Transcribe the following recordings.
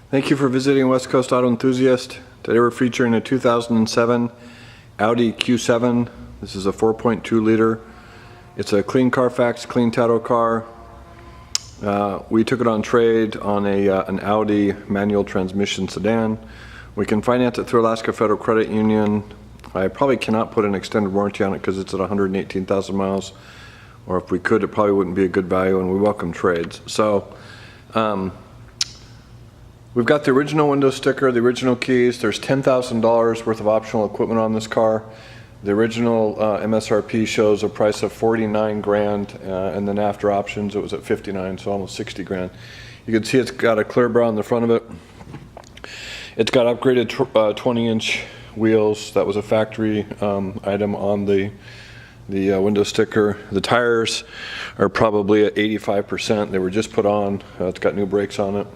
Thank you for visiting West Coast Auto Enthusiast. Today we're featuring a 2007 Audi Q7. This is a 4.2 liter. It's a clean Carfax, clean title car. We took it on trade on an Audi manual transmission sedan. We can finance it through Alaska Federal Credit Union. I probably cannot put an extended warranty on it because it's at 118,000 miles. Or if we could, it probably wouldn't be a good value, and we welcome trades. So, we've got the original window sticker, the original keys. There's $10,000 worth of optional equipment on this car. The original MSRP shows a price of 49 grand, and then after options it was at 59, so almost 60 grand. You can see it's got a clear bra on the front of it. It's got upgraded 20-inch wheels. That was a factory item on the window sticker. The tires are probably at 85%. They were just put on. It's got new brakes on it.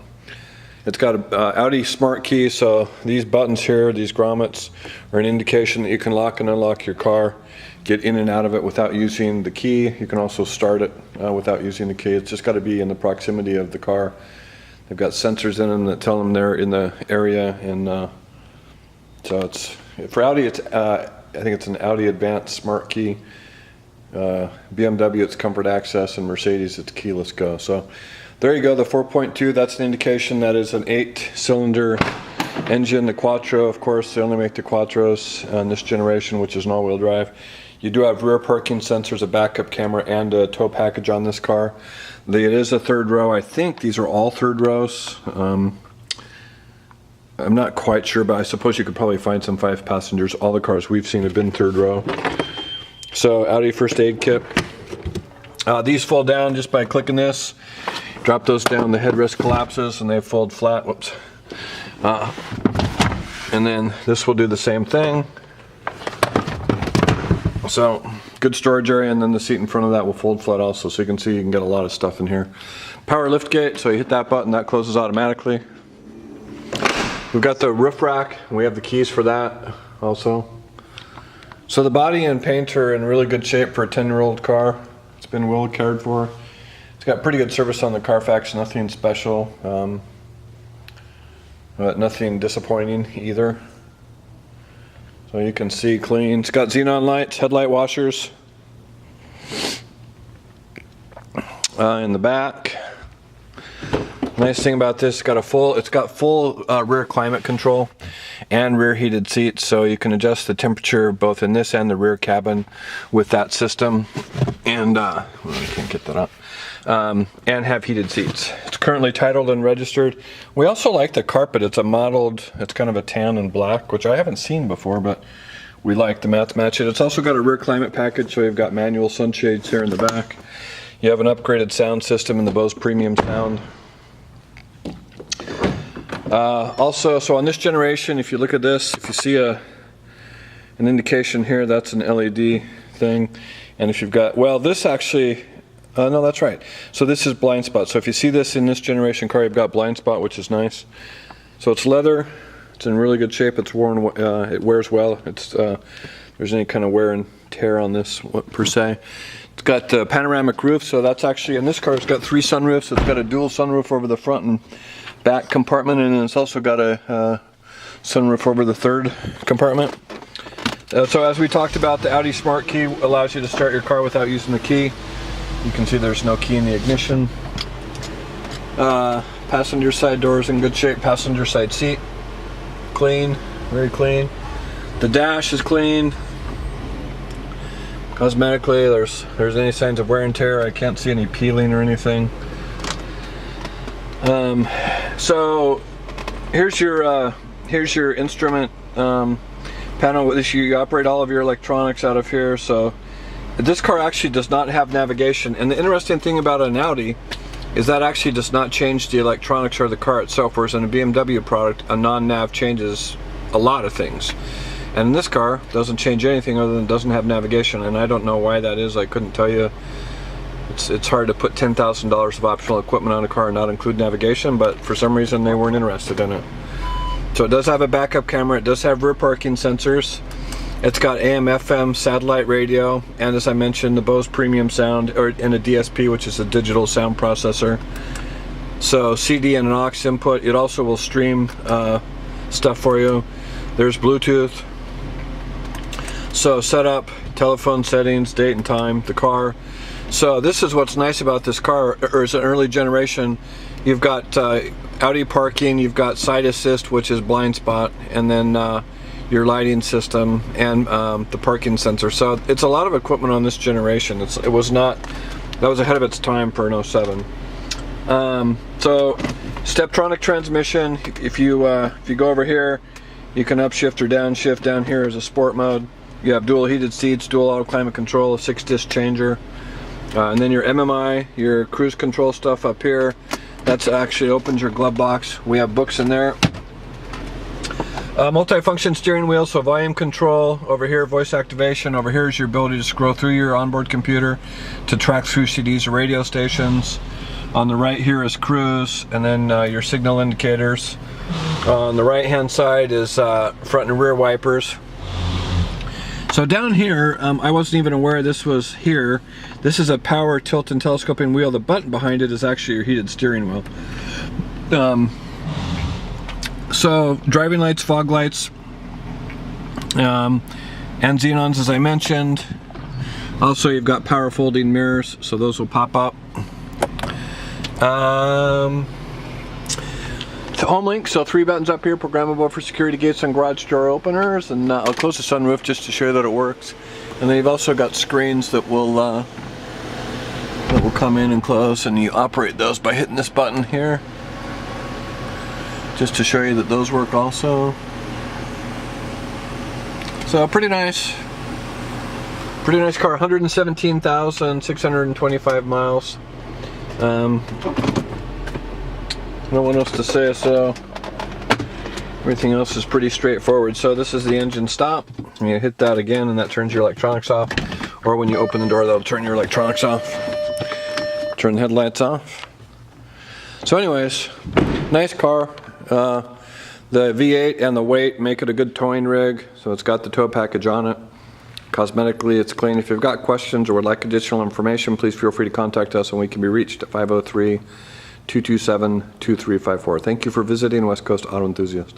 It's got an Audi smart key, so these buttons here, these grommets, are an indication that you can lock and unlock your car, get in and out of it without using the key. You can also start it without using the key. It's just got to be in the proximity of the car. They've got sensors in them that tell them they're in the area, and so it's for Audi. It's I think it's an Audi Advanced Smart Key. BMW, it's Comfort Access, and Mercedes, it's Keyless Go. So there you go, the 4.2, that's an indication that is an 8-cylinder engine. The Quattro, of course, they only make the Quattros in this generation, which is an all-wheel drive. You do have rear parking sensors, a backup camera, and a tow package on this car. It is a third row. I think these are all third rows. I'm not quite sure, but I suppose you could probably find some 5 passengers. All the cars we've seen have been third row. So Audi first aid kit. These fold down just by clicking this. Drop those down, the headrest collapses and they fold flat. Whoops. And then this will do the same thing. So good storage area, and then the seat in front of that will fold flat also, so you can see you can get a lot of stuff in here. Power lift gate, so you hit that button, that closes automatically. We've got the roof rack, and we have the keys for that also. So the body and paint are in really good shape for a 10-year-old car. It's been well cared for. It's got pretty good service on the Carfax, nothing special, but nothing disappointing either. So you can see clean. It's got xenon lights, headlight washers in the back. Nice thing about this, it's got full rear climate control and rear heated seats, so you can adjust the temperature both in this and the rear cabin with that system. And I can't get that up. And have heated seats. It's currently titled and registered. We also like the carpet. It's it's kind of a tan and black, which I haven't seen before, but we like the match it. It's also got a rear climate package, so you've got manual sunshades here in the back. You have an upgraded sound system in the Bose Premium Sound. Also, so on this generation, if you look at this, if you see an indication here, that's an LED thing. And if you've got, well, this actually, no, that's right. So this is blind spot. So if you see this in this generation car, you've got blind spot, which is nice. So it's leather. It's in really good shape. It's worn. It wears well. There's any kind of wear and tear on this per se. It's got the panoramic roof. So that's actually, in this car, it's got 3 sunroofs. It's got a dual sunroof over the front and back compartment, and it's also got a sunroof over the third compartment. So as we talked about, the Audi Smart Key allows you to start your car without using the key. You can see there's no key in the ignition. Passenger side door is in good shape. Passenger side seat, clean, very clean. The dash is clean. Cosmetically, there's any signs of wear and tear. I can't see any peeling or anything. So here's your instrument panel. With this, you operate all of your electronics out of here. So this car actually does not have navigation, and the interesting thing about an Audi is that actually does not change the electronics or the car itself, whereas in a BMW product, a non-nav changes a lot of things. And in this car, it doesn't change anything other than it doesn't have navigation, and I don't know why that is. I couldn't tell you. It's hard to put $10,000 of optional equipment on a car and not include navigation, but for some reason they weren't interested in it. So it does have a backup camera, it does have rear parking sensors, it's got AM, FM, satellite radio, and as I mentioned, the Bose Premium Sound, and a DSP, which is a digital sound processor. So CD and an aux input. It also will stream stuff for you. There's Bluetooth. So setup, telephone settings, date and time, the car. So this is what's nice about this car, or it's an early generation. You've got Audi parking, you've got side assist, which is blind spot, and then your lighting system and the parking sensor. So it's a lot of equipment on this generation. That was ahead of its time for an 07. So Steptronic transmission. If you go over here, you can upshift or downshift. Down here is a sport mode. You have dual heated seats, dual auto climate control, a 6-disc changer, and then your MMI, your cruise control stuff up here. That's actually opens your glove box. We have books in there. Multifunction steering wheel, so volume control. Over here, voice activation. Over here is your ability to scroll through your onboard computer to track through CDs or radio stations. On the right here is cruise, and then your signal indicators. On the right hand side is front and rear wipers. So down here, I wasn't even aware this was here. This is a power tilt and telescoping wheel. The button behind it is actually your heated steering wheel. So driving lights, fog lights, and xenons, as I mentioned. Also, you've got power folding mirrors, so those will pop up. The Homelink, so 3 buttons up here, programmable for security gates and garage door openers, and I'll close the sunroof just to show you that it works. And then you've also got screens that will come in and close, and you operate those by hitting this button here, just to show you that those work also. So pretty nice car. 117,625 miles. No one else to say, so everything else is pretty straightforward. So this is the engine stop. You hit that again and that turns your electronics off, or when you open the door, that'll turn your electronics off. Turn the headlights off. So anyways, nice car. The V8 and the weight make it a good towing rig, so it's got the tow package on it. Cosmetically, it's clean. If you've got questions or would like additional information, please feel free to contact us, and we can be reached at 503-227-2354. Thank you for visiting West Coast Auto Enthusiast.